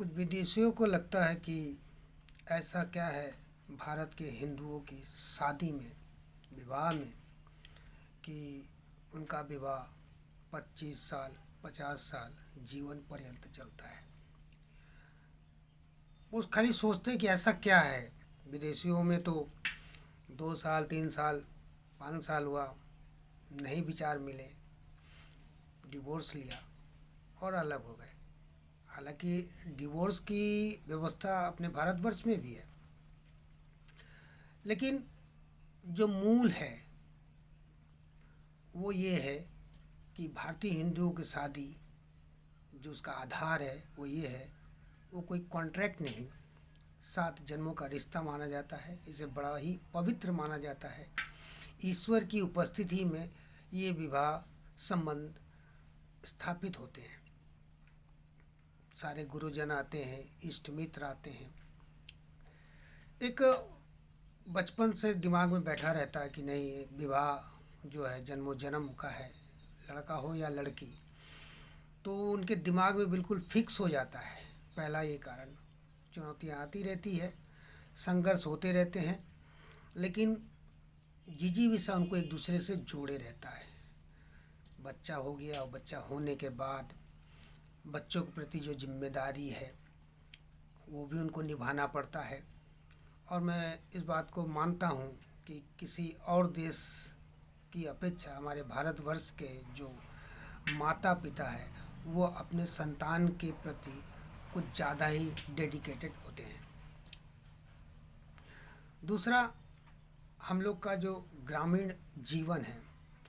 कुछ विदेशियों को लगता है कि ऐसा क्या है भारत के हिंदुओं की शादी में, विवाह में, कि उनका विवाह 25 साल 50 साल जीवन पर्यंत चलता है। वो खाली सोचते हैं कि ऐसा क्या है। विदेशियों में तो 2 साल 3 साल 5 साल हुआ, नहीं विचार मिले, डिवोर्स लिया और अलग हो गए। हालांकि डिवोर्स की व्यवस्था अपने भारतवर्ष में भी है, लेकिन जो मूल है वो ये है कि भारतीय हिंदुओं की शादी, जो उसका आधार है वो ये है, वो कोई कॉन्ट्रैक्ट नहीं, 7 जन्मों का रिश्ता माना जाता है। इसे बड़ा ही पवित्र माना जाता है। ईश्वर की उपस्थिति में ये विवाह संबंध स्थापित होते हैं। सारे गुरुजन आते हैं, इष्ट मित्र आते हैं। एक बचपन से दिमाग में बैठा रहता है कि नहीं, विवाह जो है जन्मों जन्म का है, लड़का हो या लड़की, तो उनके दिमाग में बिल्कुल फिक्स हो जाता है। पहला ये कारण, चुनौतियाँ आती रहती है, संघर्ष होते रहते हैं, लेकिन जिजीविषा उनको एक दूसरे से जोड़े रहता है। बच्चा हो गया और बच्चा होने के बाद बच्चों के प्रति जो जिम्मेदारी है वो भी उनको निभाना पड़ता है। और मैं इस बात को मानता हूँ कि किसी और देश की अपेक्षा हमारे भारतवर्ष के जो माता पिता है वो अपने संतान के प्रति कुछ ज़्यादा ही डेडिकेटेड होते हैं। दूसरा, हम लोग का जो ग्रामीण जीवन है,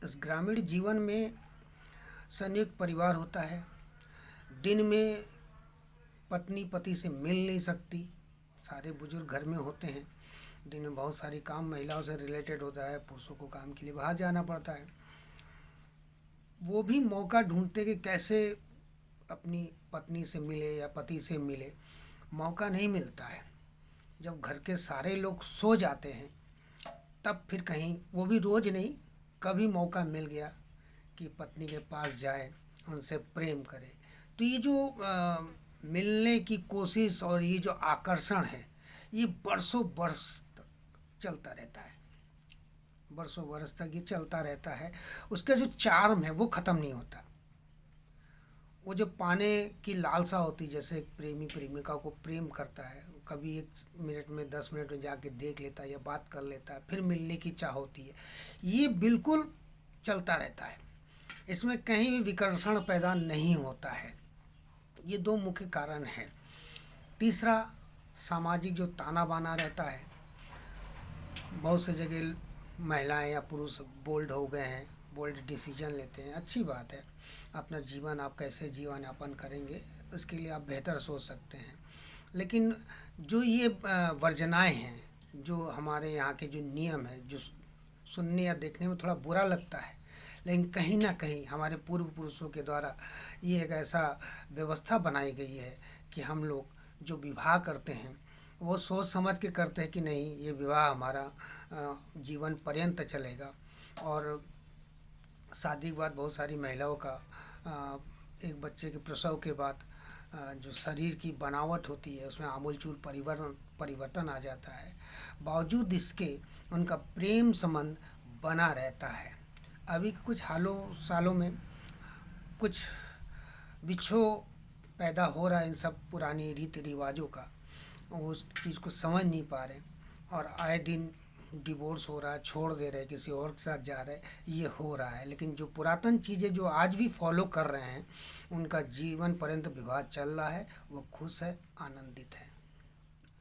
इस ग्रामीण जीवन में संयुक्त परिवार होता है। दिन में पत्नी पति से मिल नहीं सकती, सारे बुजुर्ग घर में होते हैं। दिन में बहुत सारी काम महिलाओं से रिलेटेड होता है, पुरुषों को काम के लिए बाहर जाना पड़ता है। वो भी मौका ढूंढते कि कैसे अपनी पत्नी से मिले या पति से मिले, मौका नहीं मिलता है। जब घर के सारे लोग सो जाते हैं तब फिर कहीं, वो भी रोज़ नहीं, कभी मौका मिल गया कि पत्नी के पास जाए, उनसे प्रेम करे। तो ये जो मिलने की कोशिश और ये जो आकर्षण है, ये बरसों बरस तक चलता रहता है, बरसों बरस तक ये चलता रहता है। उसका जो चार्म है वो ख़त्म नहीं होता। वो जो पाने की लालसा होती, जैसे एक प्रेमी प्रेमिका को प्रेम करता है, कभी 1 मिनट में 10 मिनट में जाके देख लेता है या बात कर लेता है, फिर मिलने की चाह होती है, ये बिल्कुल चलता रहता है। इसमें कहीं भी विकर्षण पैदा नहीं होता है। ये 2 मुख्य कारण हैं। तीसरा, सामाजिक जो ताना बाना रहता है, बहुत से जगह महिलाएं या पुरुष बोल्ड हो गए हैं, बोल्ड डिसीजन लेते हैं। अच्छी बात है, अपना जीवन आप कैसे जीवन यापन करेंगे उसके लिए आप बेहतर सोच सकते हैं। लेकिन जो ये वर्जनाएं हैं, जो हमारे यहाँ के जो नियम है, जो सुनने या देखने में थोड़ा बुरा लगता है, लेकिन कहीं ना कहीं हमारे पूर्व पुरुषों के द्वारा ये एक ऐसा व्यवस्था बनाई गई है कि हम लोग जो विवाह करते हैं वो सोच समझ के करते हैं कि नहीं, ये विवाह हमारा जीवन पर्यंत चलेगा। और शादी के बाद बहुत सारी महिलाओं का एक बच्चे के प्रसव के बाद जो शरीर की बनावट होती है उसमें आमूलचूल परिवर्तन आ जाता है। बावजूद इसके उनका प्रेम संबंध बना रहता है। अभी कुछ सालों में कुछ बिछो पैदा हो रहा है इन सब पुरानी रीति रिवाजों का, वो उस चीज़ को समझ नहीं पा रहे और आए दिन डिवोर्स हो रहा है, छोड़ दे रहे, किसी और के साथ जा रहे, ये हो रहा है। लेकिन जो पुरातन चीज़ें जो आज भी फॉलो कर रहे हैं, उनका जीवन पर्यंत विवाह चल रहा है, वो खुश है, आनंदित है।